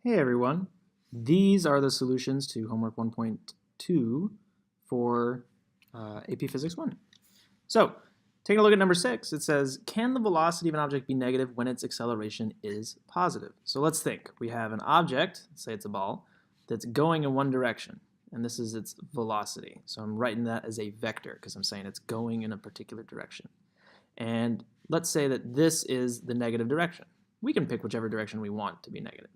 Hey everyone, these are the solutions to homework 1.2 for AP Physics 1. So, taking a look at number 6, it says, can the velocity of an object be negative when its acceleration is positive? So let's think. We have an object, let's say it's a ball, that's going in one direction, and this is its velocity. So I'm writing that as a vector because I'm saying it's going in a particular direction. And let's say that this is the negative direction. We can pick whichever direction we want to be negative.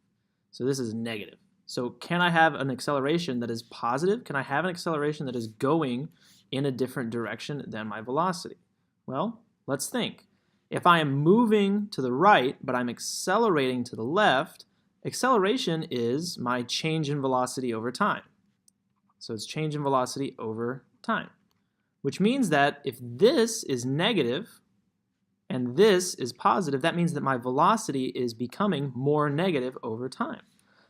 So this is negative. So can I have an acceleration that is positive? Can I have an acceleration that is going in a different direction than my velocity? Well, let's think. If I am moving to the right, but I'm accelerating to the left, acceleration is my change in velocity over time. So it's change in velocity over time, which means that if this is negative and this is positive, that means that my velocity is becoming more negative over time.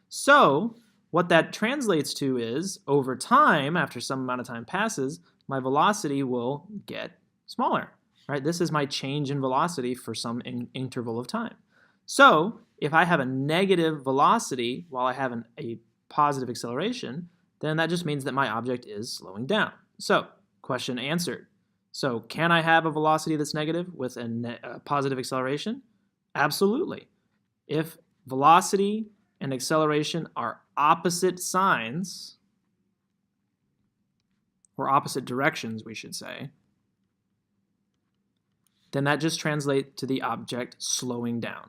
So what that translates to is, over time, after some amount of time passes, my velocity will get smaller, right? This is my change in velocity for some interval of time. So if I have a negative velocity while I have a positive acceleration, then that just means that my object is slowing down. So, question answered. So can I have a velocity that's negative with a positive acceleration? Absolutely. If velocity and acceleration are opposite signs, or opposite directions, we should say, then that just translates to the object slowing down.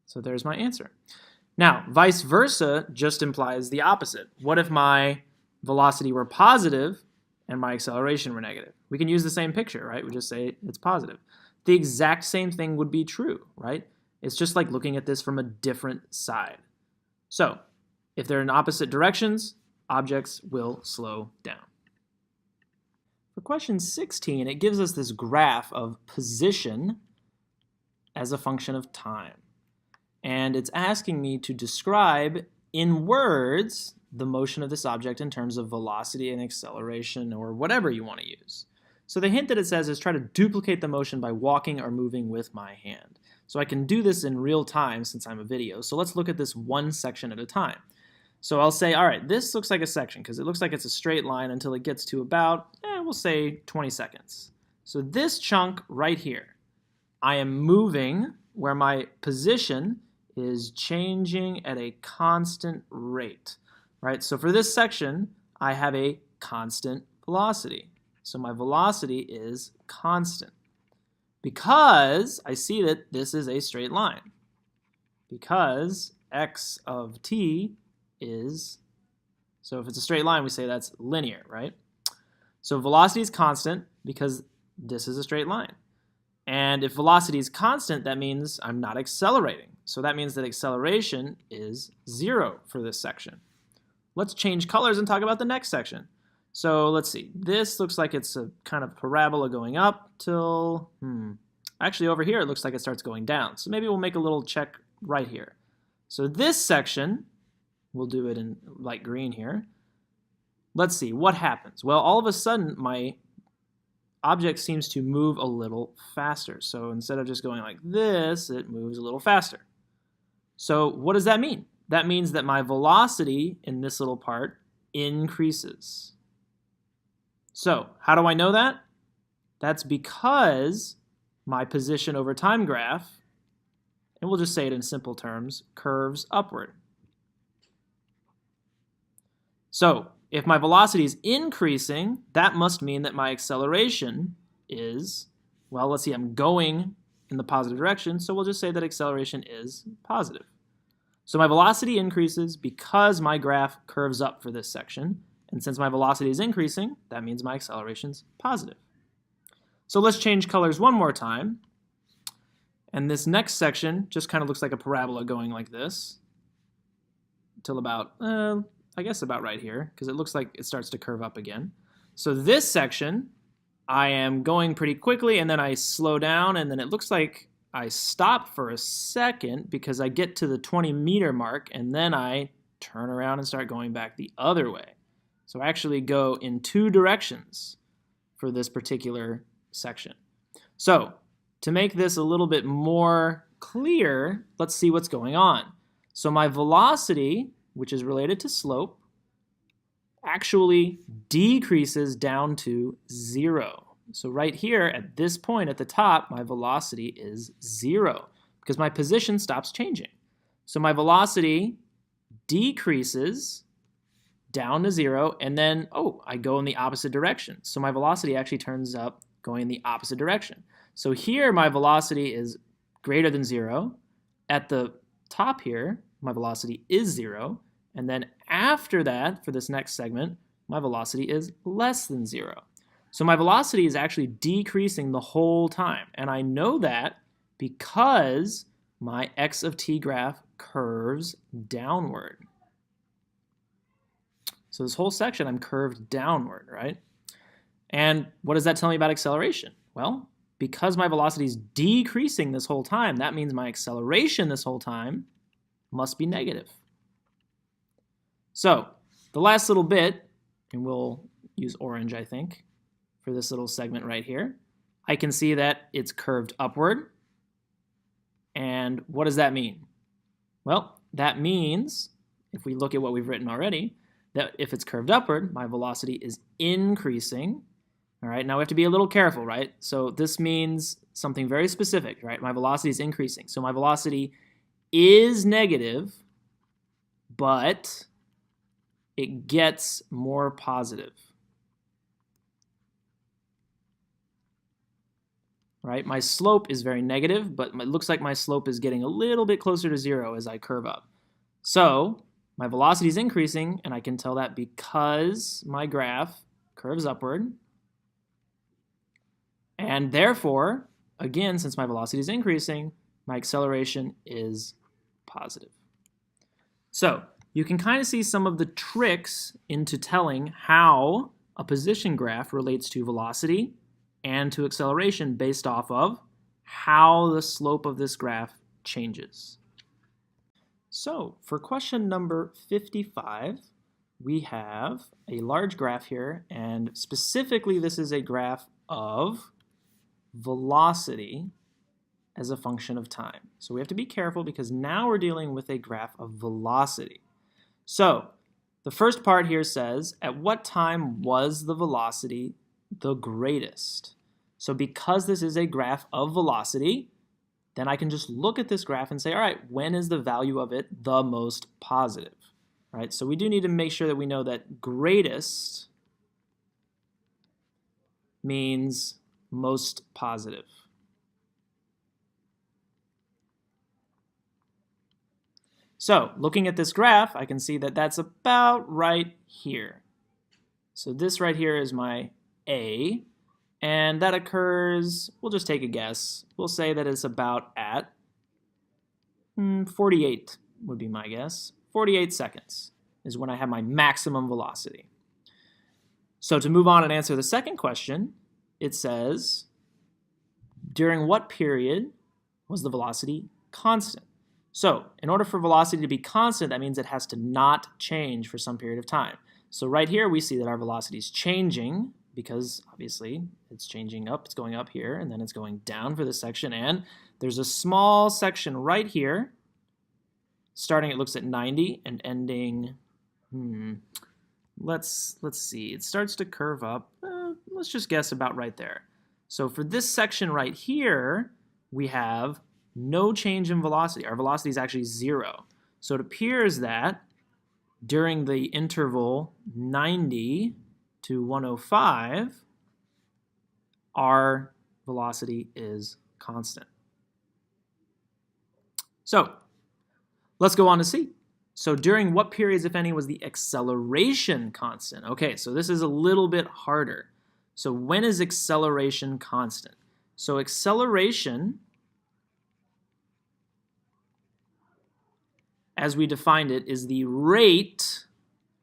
So there's my answer. Now, vice versa just implies the opposite. What if my velocity were positive and my acceleration were negative? We can use the same picture, right? We just say it's positive. The exact same thing would be true, right? It's just like looking at this from a different side. So, if they're in opposite directions, objects will slow down. For question 16, it gives us this graph of position as a function of time. And it's asking me to describe in words the motion of this object in terms of velocity and acceleration or whatever you want to use. So the hint that it says is try to duplicate the motion by walking or moving with my hand. So I can do this in real time since I'm a video. So let's look at this one section at a time. So I'll say, all right, this looks like a section because it looks like it's a straight line until it gets to about, we'll say 20 seconds. So this chunk right here, I am moving where my position is changing at a constant rate, right? So for this section, I have a constant velocity. So my velocity is constant because I see that this is a straight line. Because x of t is, so if it's a straight line, we say that's linear, right? So velocity is constant because this is a straight line. And if velocity is constant, that means I'm not accelerating. So that means that acceleration is 0 for this section. Let's change colors and talk about the next section. So let's see. This looks like it's a kind of parabola going up till, actually over here it looks like it starts going down. So maybe we'll make a little check right here. So this section, we'll do it in light green here. Let's see, what happens? Well, all of a sudden my object seems to move a little faster. So instead of just going like this, it moves a little faster. So what does that mean? That means that my velocity in this little part increases. So how do I know that? That's because my position over time graph, and we'll just say it in simple terms, curves upward. So if my velocity is increasing, that must mean that my acceleration is, well, let's see, I'm going in the positive direction, so we'll just say that acceleration is positive. So my velocity increases because my graph curves up for this section, and since my velocity is increasing, that means my acceleration's positive. So let's change colors one more time, and this next section just kind of looks like a parabola going like this until about, I guess about right here, because it looks like it starts to curve up again. So this section, I am going pretty quickly, and then I slow down, and then it looks like I stop for a second because I get to the 20-meter mark, and then I turn around and start going back the other way. So I actually go in two directions for this particular section. So to make this a little bit more clear, let's see what's going on. So my velocity, which is related to slope, actually decreases down to 0. So right here at this point at the top, my velocity is 0 because my position stops changing. So my velocity decreases down to 0, and then, I go in the opposite direction. So my velocity actually turns up going in the opposite direction. So here my velocity is greater than 0. At the top here, my velocity is 0. And then after that, for this next segment, my velocity is less than 0. So my velocity is actually decreasing the whole time. And I know that because my x of t graph curves downward. So this whole section, I'm curved downward, right? And what does that tell me about acceleration? Well, because my velocity is decreasing this whole time, that means my acceleration this whole time must be negative. So the last little bit, and we'll use orange, I think, for this little segment right here, I can see that it's curved upward. And what does that mean? Well, that means, if we look at what we've written already, that if it's curved upward, my velocity is increasing. All right, now we have to be a little careful, right? So this means something very specific, right? My velocity is increasing. So my velocity is negative, but it gets more positive. Right? My slope is very negative, but it looks like my slope is getting a little bit closer to 0 as I curve up. So my velocity is increasing, and I can tell that because my graph curves upward. And therefore, again, since my velocity is increasing, my acceleration is positive. So you can kind of see some of the tricks into telling how a position graph relates to velocity and to acceleration based off of how the slope of this graph changes. So for question number 55, we have a large graph here, and specifically this is a graph of velocity as a function of time. So we have to be careful because now we're dealing with a graph of velocity. So the first part here says, at what time was the velocity the greatest? So because this is a graph of velocity, then I can just look at this graph and say, all right, when is the value of it the most positive? Right? So we do need to make sure that we know that greatest means most positive. So looking at this graph, I can see that that's about right here. So this right here is my A, and that occurs, we'll just take a guess. We'll say that it's about at 48 would be my guess. 48 seconds is when I have my maximum velocity. So to move on and answer the second question, it says, during what period was the velocity constant? So in order for velocity to be constant, that means it has to not change for some period of time. So right here we see that our velocity is changing because obviously it's changing up, it's going up here, and then it's going down for this section, and there's a small section right here, starting it looks at 90 and ending, let's see, it starts to curve up, let's just guess about right there. So for this section right here, we have no change in velocity. Our velocity is actually 0. So it appears that during the interval 90 to 105, our velocity is constant. So let's go on to see. So during what periods, if any, was the acceleration constant? Okay, so this is a little bit harder. So when is acceleration constant? So acceleration, as we defined it, is the rate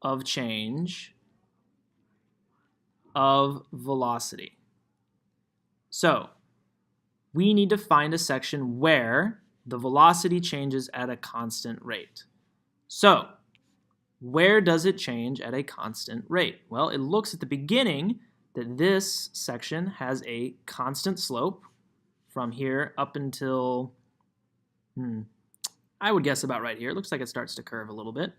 of change of velocity. So we need to find a section where the velocity changes at a constant rate. So where does it change at a constant rate? Well, it looks at the beginning that this section has a constant slope, from here up until, I would guess about right here. It looks like it starts to curve a little bit.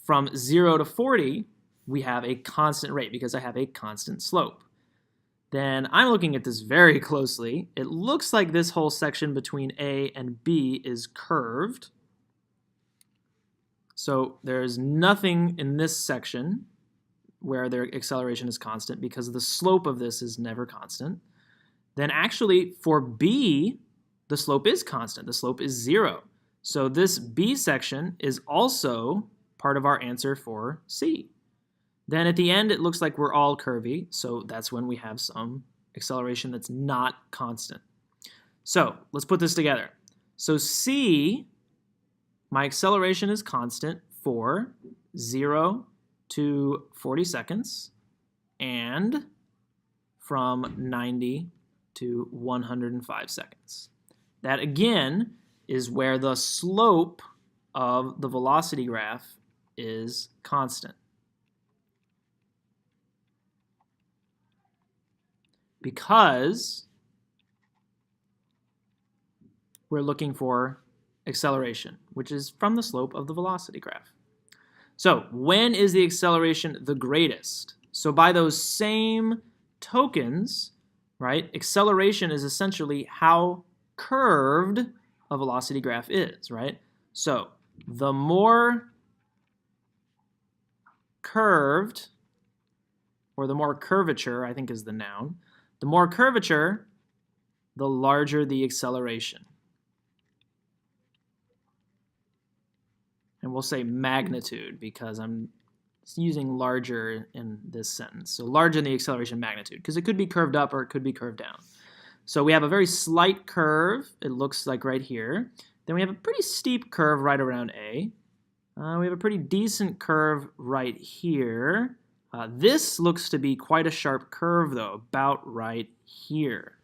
From 0 to 40, we have a constant rate because I have a constant slope. Then I'm looking at this very closely. It looks like this whole section between A and B is curved. So there's nothing in this section where their acceleration is constant because the slope of this is never constant. Then actually for B, the slope is constant. The slope is 0. So this B section is also part of our answer for C. Then at the end, it looks like we're all curvy, so that's when we have some acceleration that's not constant. So let's put this together. So C, my acceleration is constant for 0 to 40 seconds and from 90 to 105 seconds. That again is where the slope of the velocity graph is constant. Because we're looking for acceleration, which is from the slope of the velocity graph. So when is the acceleration the greatest? So by those same tokens, right, acceleration is essentially how curved a velocity graph is, right? So the more curved, or the more curvature, I think is the noun, the more curvature, the larger the acceleration. And we'll say magnitude because I'm using larger in this sentence. So larger than the acceleration magnitude because it could be curved up or it could be curved down. So we have a very slight curve, it looks like right here. Then we have a pretty steep curve right around A. We have a pretty decent curve right here. This looks to be quite a sharp curve though, about right here.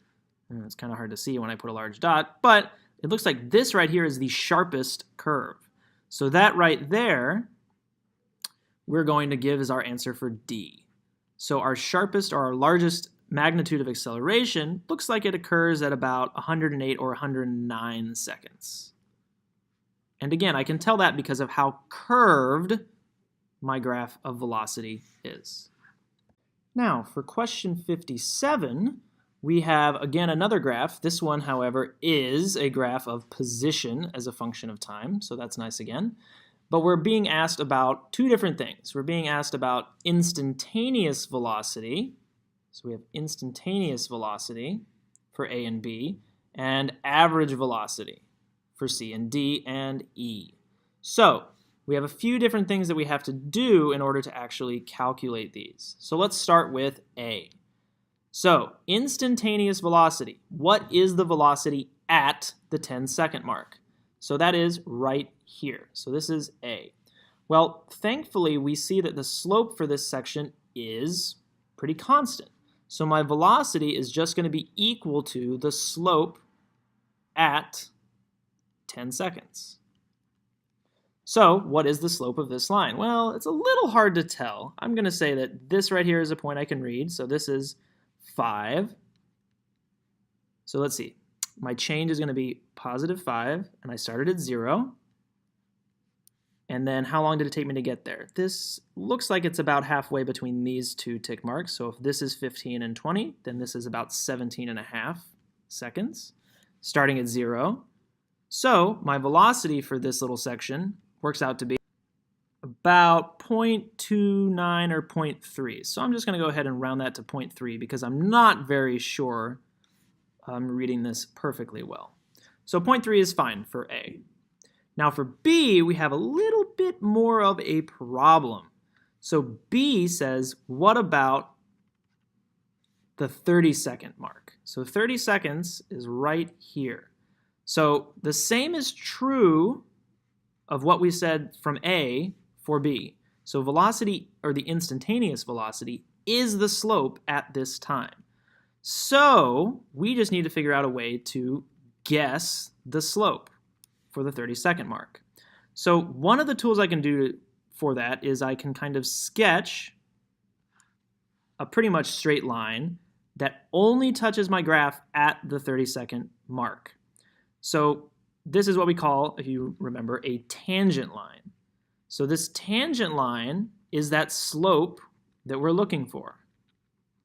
It's kind of hard to see when I put a large dot, but it looks like this right here is the sharpest curve. So that right there, we're going to give as our answer for D. So our sharpest or our largest magnitude of acceleration looks like it occurs at about 108 or 109 seconds. And again, I can tell that because of how curved my graph of velocity is. Now, for question 57, we have, again, another graph. This one, however, is a graph of position as a function of time, so that's nice again. But we're being asked about two different things. We're being asked about instantaneous velocity. So we have instantaneous velocity for A and B, and average velocity for C and D and E. So we have a few different things that we have to do in order to actually calculate these. So let's start with A. So instantaneous velocity. What is the velocity at the 10-second mark? So that is right here. So this is A. Well, thankfully, we see that the slope for this section is pretty constant. So my velocity is just going to be equal to the slope at 10 seconds. So what is the slope of this line? Well, it's a little hard to tell. I'm going to say that this right here is a point I can read. So this is 5. So let's see. My change is going to be positive 5, and I started at 0. And then how long did it take me to get there? This looks like it's about halfway between these two tick marks. So if this is 15 and 20, then this is about 17.5 seconds, starting at 0. So my velocity for this little section works out to be about 0.29 or 0.3. So I'm just going to go ahead and round that to 0.3 because I'm not very sure I'm reading this perfectly well. So 0.3 is fine for A. Now for B, we have a little bit more of a problem. So B says, what about the 30-second mark? So 30 seconds is right here. So the same is true of what we said from A for B. So velocity, or the instantaneous velocity, is the slope at this time. So we just need to figure out a way to guess the slope for the 30-second mark. So one of the tools I can do for that is I can kind of sketch a pretty much straight line that only touches my graph at the 30-second mark. So this is what we call, if you remember, a tangent line. So this tangent line is that slope that we're looking for.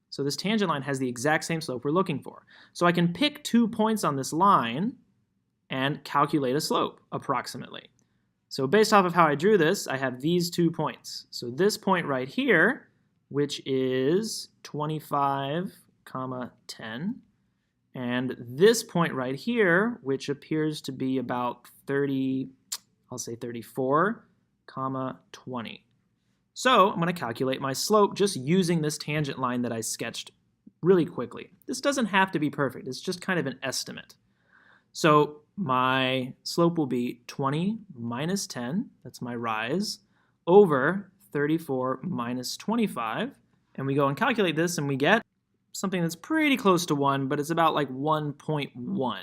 So this tangent line has the exact same slope we're looking for. So I can pick 2 points on this line and calculate a slope approximately. So based off of how I drew this, I have these 2 points. So this point right here, which is 25, 10, and this point right here, which appears to be about 30, I'll say 34, 20. So I'm going to calculate my slope just using this tangent line that I sketched really quickly. This doesn't have to be perfect. It's just kind of an estimate. So my slope will be 20 minus 10, that's my rise, over 34 minus 25. And we go and calculate this, and we get something that's pretty close to 1, but it's about like 1.1.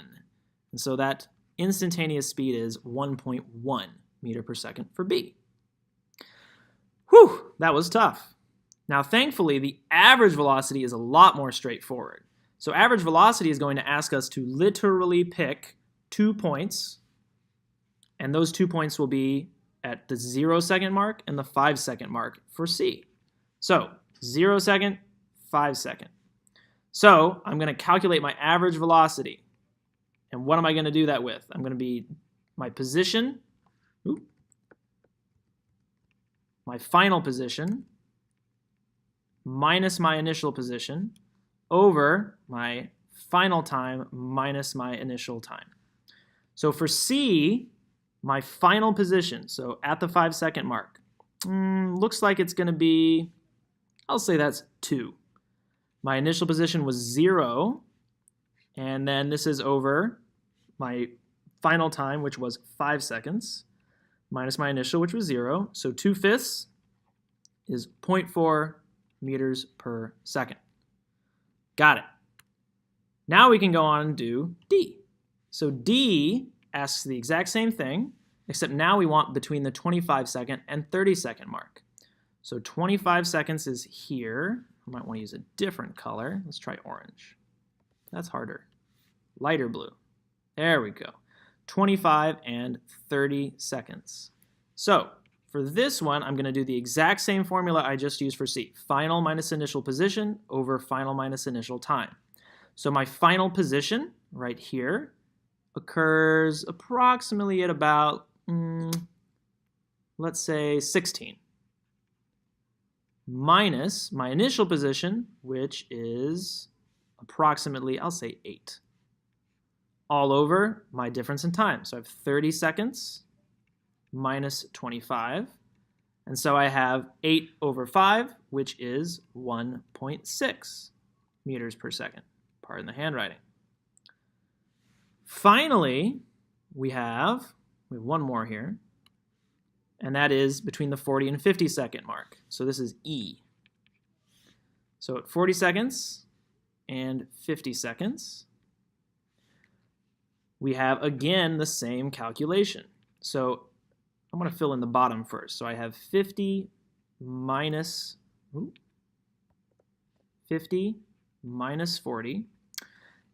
And so that instantaneous speed is 1.1 meter per second for B. Whew, that was tough. Now, thankfully, the average velocity is a lot more straightforward. So average velocity is going to ask us to literally pick 2 points, and those 2 points will be at the 0-second mark and the 5-second mark for C. So 0 second, 5 second. So I'm going to calculate my average velocity. And what am I going to do that with? I'm going to be my position, my final position, minus my initial position, over my final time minus my initial time. So for C, my final position, so at the 5-second mark, looks like it's going to be, I'll say that's 2. My initial position was 0, and then this is over my final time, which was 5 seconds, minus my initial, which was 0. So 2/5 is 0.4 meters per second. Got it. Now we can go on and do D. So D asks the exact same thing, except now we want between the 25-second and 30-second mark. So 25 seconds is here. I might want to use a different color. Let's try orange. That's harder. Lighter blue. There we go. 25 and 30 seconds. So for this one, I'm going to do the exact same formula I just used for C. Final minus initial position over final minus initial time. So my final position right here occurs approximately at about, let's say 16. Minus my initial position, which is approximately, I'll say 8. All over my difference in time. So I have 30 seconds minus 25. And so I have 8 over 5, which is 1.6 meters per second. Pardon the handwriting. Finally, we have one more here, and that is between the 40 and 50-second mark. So this is E. So at 40 seconds and 50 seconds, we have, again, the same calculation. So I'm going to fill in the bottom first. So I have 50 minus 40.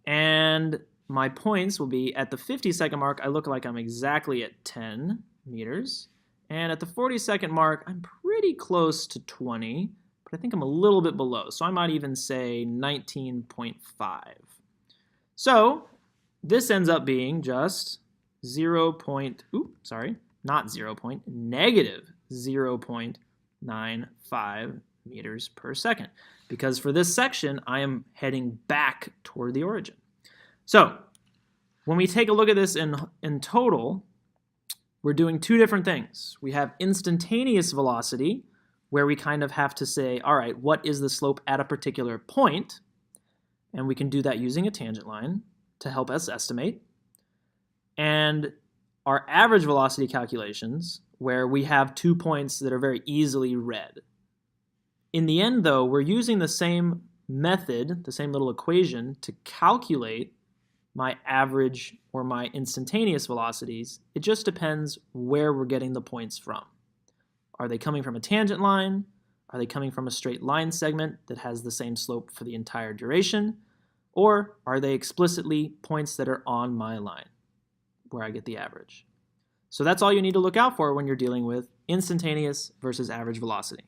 And my points will be at the 50-second mark, I look like I'm exactly at 10 meters. And at the 40-second mark, I'm pretty close to 20, but I think I'm a little bit below. So I might even say 19.5. So this ends up being just negative 0.95 meters per second. Because for this section, I am heading back toward the origin. So when we take a look at this in total, we're doing 2 different things. We have instantaneous velocity, where we kind of have to say, all right, what is the slope at a particular point? And we can do that using a tangent line to help us estimate. And our average velocity calculations, where we have 2 points that are very easily read. In the end, though, we're using the same method, the same little equation, to calculate my average or my instantaneous velocities. It just depends where we're getting the points from. Are they coming from a tangent line? Are they coming from a straight line segment that has the same slope for the entire duration? Or are they explicitly points that are on my line, where I get the average? So that's all you need to look out for when you're dealing with instantaneous versus average velocity.